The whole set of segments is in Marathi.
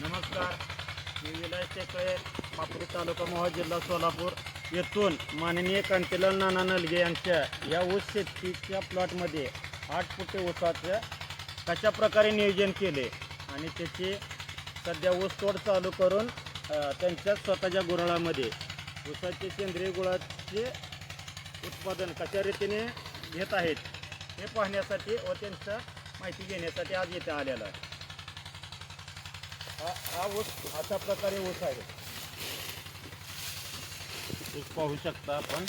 नमस्कार, मी विलास टेकळे, मापरी तालुका मोहोळ, जिल्हा सोलापूर येथून माननीय कांतीलाल नाना नलगे यांच्या या ऊस शेतीच्या प्लॉटमध्ये 8 फुटे ऊसाचं कशा प्रकारे नियोजन केले आणि त्याची सध्या ऊस तोड चालू करून त्यांच्या स्वतःच्या गुऱ्हाळामध्ये ऊसाचे सेंद्रिय गुळाचे उत्पादन कशा रीतीने घेत आहेत हे पाहण्यासाठी व त्यांचा माहिती घेण्यासाठी आज येथे आलेला आहे. हा ऊस अशा प्रकारे ऊस आहे. ऊस पाहू शकता आपण.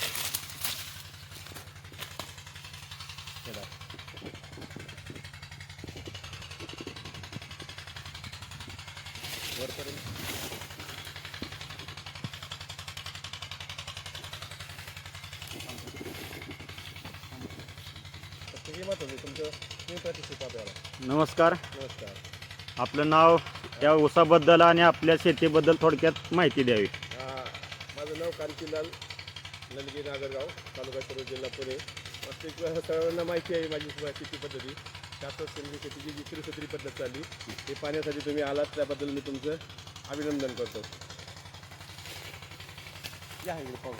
वरपर्यंत नमस्कार. आपलं नाव, त्या ऊसाबद्दल आणि आपल्या शेतीबद्दल थोडक्यात माहिती द्यावी. माझं नाव कांतीलाल नलगे, नागरगाव, तालुका शिरूर, जिल्हा पुणे. वास्तविक सर्वांना माहिती आहे माझी शेती पद्धती. शाश्वत सेंद्रिय शेतीची जी त्रिसूत्री पद्धत चालली हे पाहण्यासाठी तुम्ही आलात त्याबद्दल मी तुमचं अभिनंदन करतो. या आहे पाहू.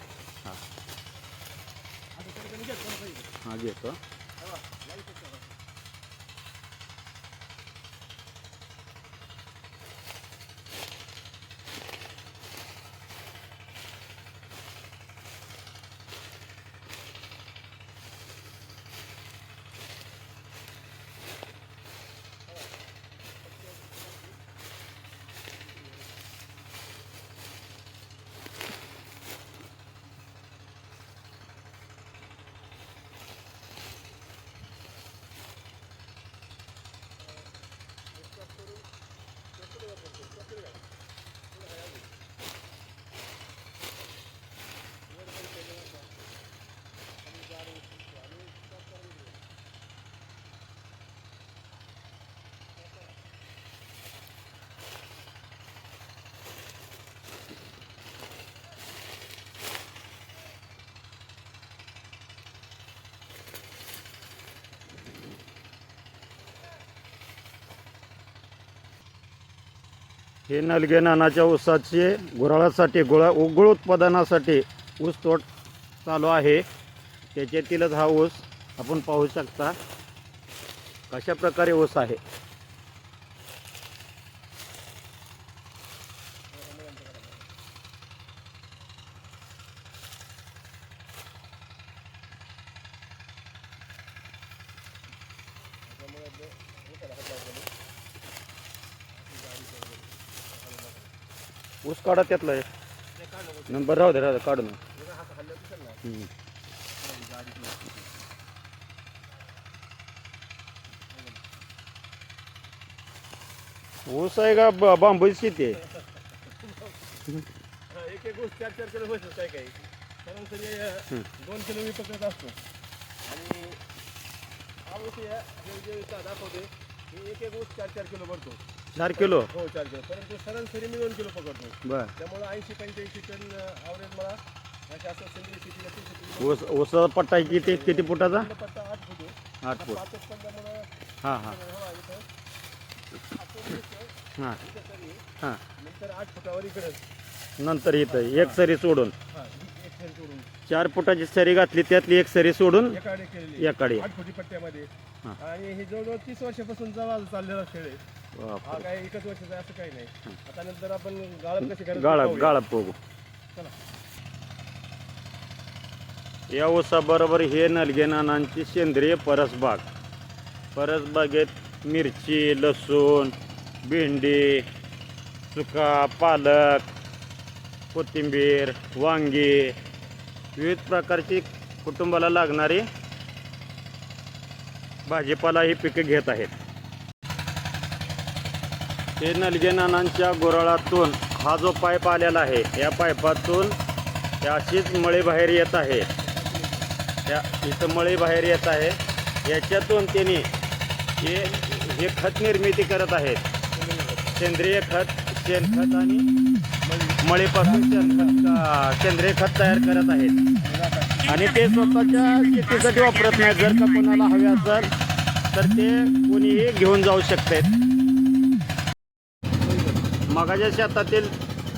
हां घेतो. हे नलगे नानाच्या ऊसाचे गुऱ्हाळासाठी गुळ उत्पादनासाठी ऊस तोड चालू आहे. त्याच्यातीलच हा ऊस आपण पाहू शकता कशा प्रकारे ऊस आहे. ऊस काढा त्यातला आहे. नंबर राहू दे काढू ना. ऊस आहे का बांबूची शेती आहे? एक ऊस 4-4 किलो होत काय काही सरासरी 2 किलो मी पकडत असतो. आणि हा ऊस जे दाखवते हे एक ऊस 4-4 किलो भरतो. 4 किलो? हो 4 किलो, परंतु सरासरी मी 2 किलो पकडतो. बर. त्यामुळे 80-85 टन ॲव्हरेज मला अशा असं सेंद्रिय शेतीला ऊस ऊसाचा पट्टा किती फुटाचा? पट्टा 8 फूट. 8 फूट. 5 पडल्यामुळं हां हां हां हां. नंतर 8 फुटावर इकडे नंतर इथं एक सरी सोडून एक सरी सोडून 4 फुटाची सरी घातली, त्यातली एक सरी सोडून एकाडे केलेली एकाडे 8 फुटी पट्ट्यामध्ये. हां. आणि हे जवळजवळ 30 वर्षापासून जवळ चाललेला खेळ आहे. हा बापरे. काय एकच वर्षाचा असं काही नाही. आता नंतर आपण गाळप कशी करायची गाळप बघू. चला. या ऊसाबरोबर हे नलगे नानांची सेंद्रिय परसबागेत मिरची, लसूण, भेंडी, चुका, पालक, कोथिंबीर, वांगी, विविध प्रकारची कुटुंबाला लागणारी भाजीपाला ही पिके घेत आहेत. हे नलगे नानांच्या गुऱ्हाळातून हा जो पाईप आलेला आहे, या पाईपातून अशीच मळी बाहेर येत आहे. त्या इथं मळी बाहेर येत आहे. याच्यातून त्यांनी हे खत निर्मिती करत आहेत. सेंद्रिय खत, शेणखत आणि मळीपासून सेंद्रिय खत तयार करत आहेत आणि ते स्वतःच्या शेतीसाठी वापरत नाही. जर का कोणाला हवे असेल तर ते कोणीही घेऊन जाऊ शकतात. मगाच्या शेतातील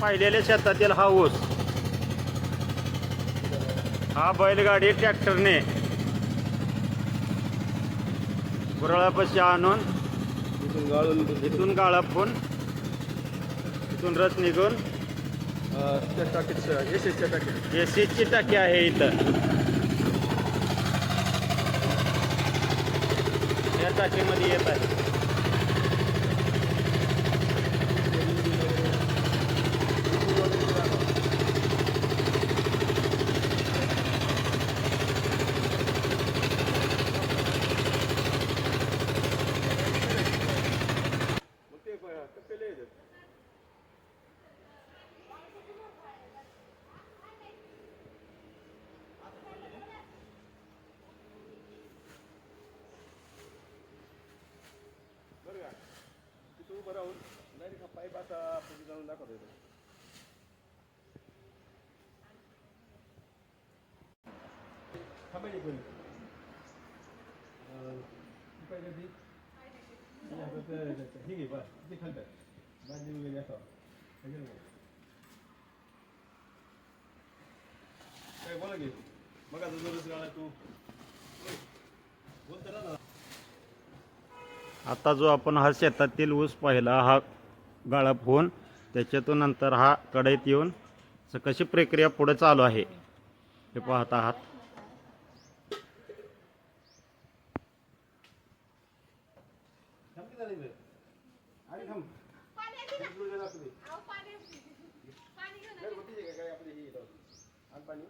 पाहिलेल्या शेतातील हा ऊस हा बैलगाडी ट्रॅक्टरने गुराळापाशी आणून इथून गाळून इथून गाळापून इथून रस निघून त्या टाकीत एसएसच्या टाकीत एसीची टाकी आहे इथं. या टाकीमध्ये येत आहे. मग ते टप्प्याला येतात. बरं का तिथं उभं राहून डायरेक्ट हा पाईप असा पुढे जाऊन दाखवतो येतो. थांबायची कोणी काय करते हे घे बस ते खालतात बांधली वगैरे असा काय बोला घे मग आता जोरच गाळा तू बोलता ना. आता जो आपण हा शेतातील ऊस पाहिला हा गाळप होऊन त्याच्यातून नंतर हा कढईत येऊन कशी प्रक्रिया पुढे चालू आहे हे पाहत आहात. थांब की जरा इथे. आणि थांब इकडून जरा आपली घरगुतीच आहे का काय आपली ही आण पाणी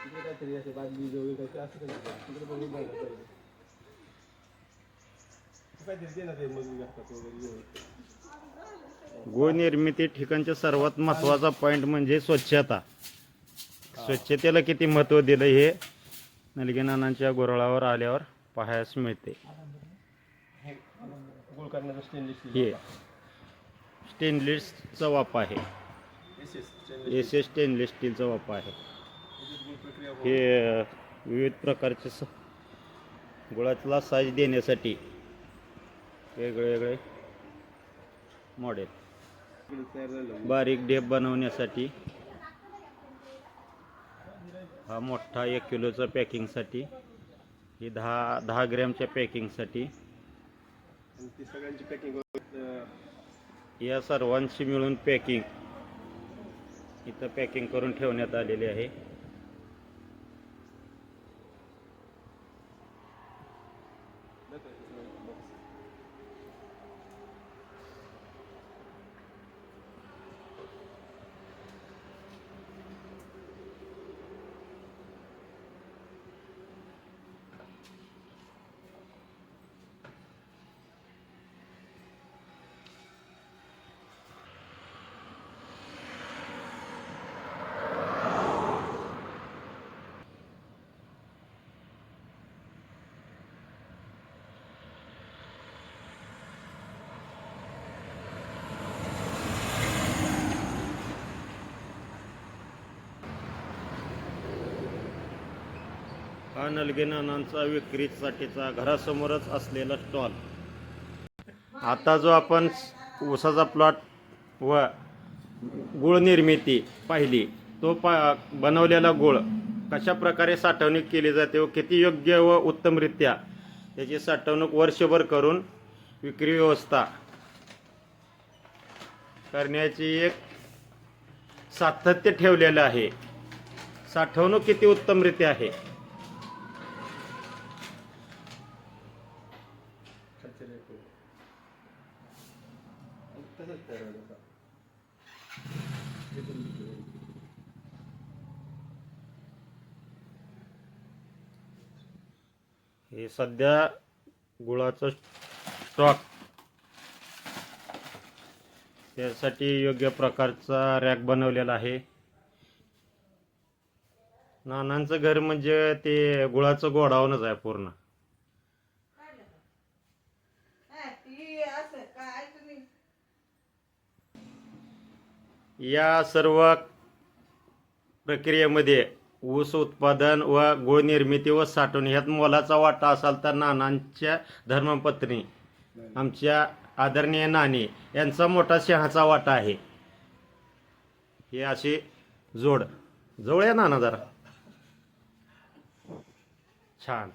तिकडे काहीतरी असे बादली जवळ काहीतरी असं काही तिकडे बघून जायला पाहिजे. काहीतरी दे ना ते मजूर असतात वगैरे. गुळ निर्मिती ठिकाणचा सर्वात महत्त्वाचा पॉईंट म्हणजे स्वच्छता. स्वच्छतेला किती महत्त्व दिलं हे नलगे नानांच्या गुराळावर आल्यावर पाहायला मिळते. गोळ करण्याचा स्टेनलेस हे स्टेनलेसचा वापर आहे. एस एस स्टेनलेस स्टीलचा वापर आहे. हे विविध प्रकारचे गुळाला साईज देण्यासाठी वेगळे मॉडेल. बारीक डेप बनवण्यासाठी हा मोठा 1 किलोचा पॅकिंगसाठी, ही 10 ग्रॅमच्या पॅकिंगसाठी. ती सगळ्यांची पॅकिंग या सर्वांची मिळून पॅकिंग इथं पॅकिंग करून ठेवण्यात आलेली आहे. हा नलगे नानांचा विक्रीसाठीचा घरासमोरच असलेला स्टॉल. आता जो आपण ऊसाचा प्लॉट व गुळ निर्मिती पाहिली, तो बनवलेला गुळ कशा प्रकारे साठवणूक केली जाते व किती योग्य व उत्तमरित्या त्याची साठवणूक वर्षभर करून विक्री व्यवस्था करण्याची एक सातत्य ठेवलेलं आहे. साठवणूक किती उत्तमरित्या आहे. हे सध्या गुळाचं स्टॉक त्यासाठी योग्य प्रकारचा रॅक बनवलेला आहे. नानांचं घर म्हणजे ते गुळाचं गोडाऊनच आहे पूर्ण. या सर्व प्रक्रियेमध्ये ऊस उत्पादन व गुळ निर्मिती व साठवण ह्यात मोलाचा वाटा असाल तर नानांच्या धर्मपत्नी आमच्या आदरणीय नाणे यांचा मोठा शहाचा वाटा आहे. हे असे जोड जवळ या नाना जरा छान.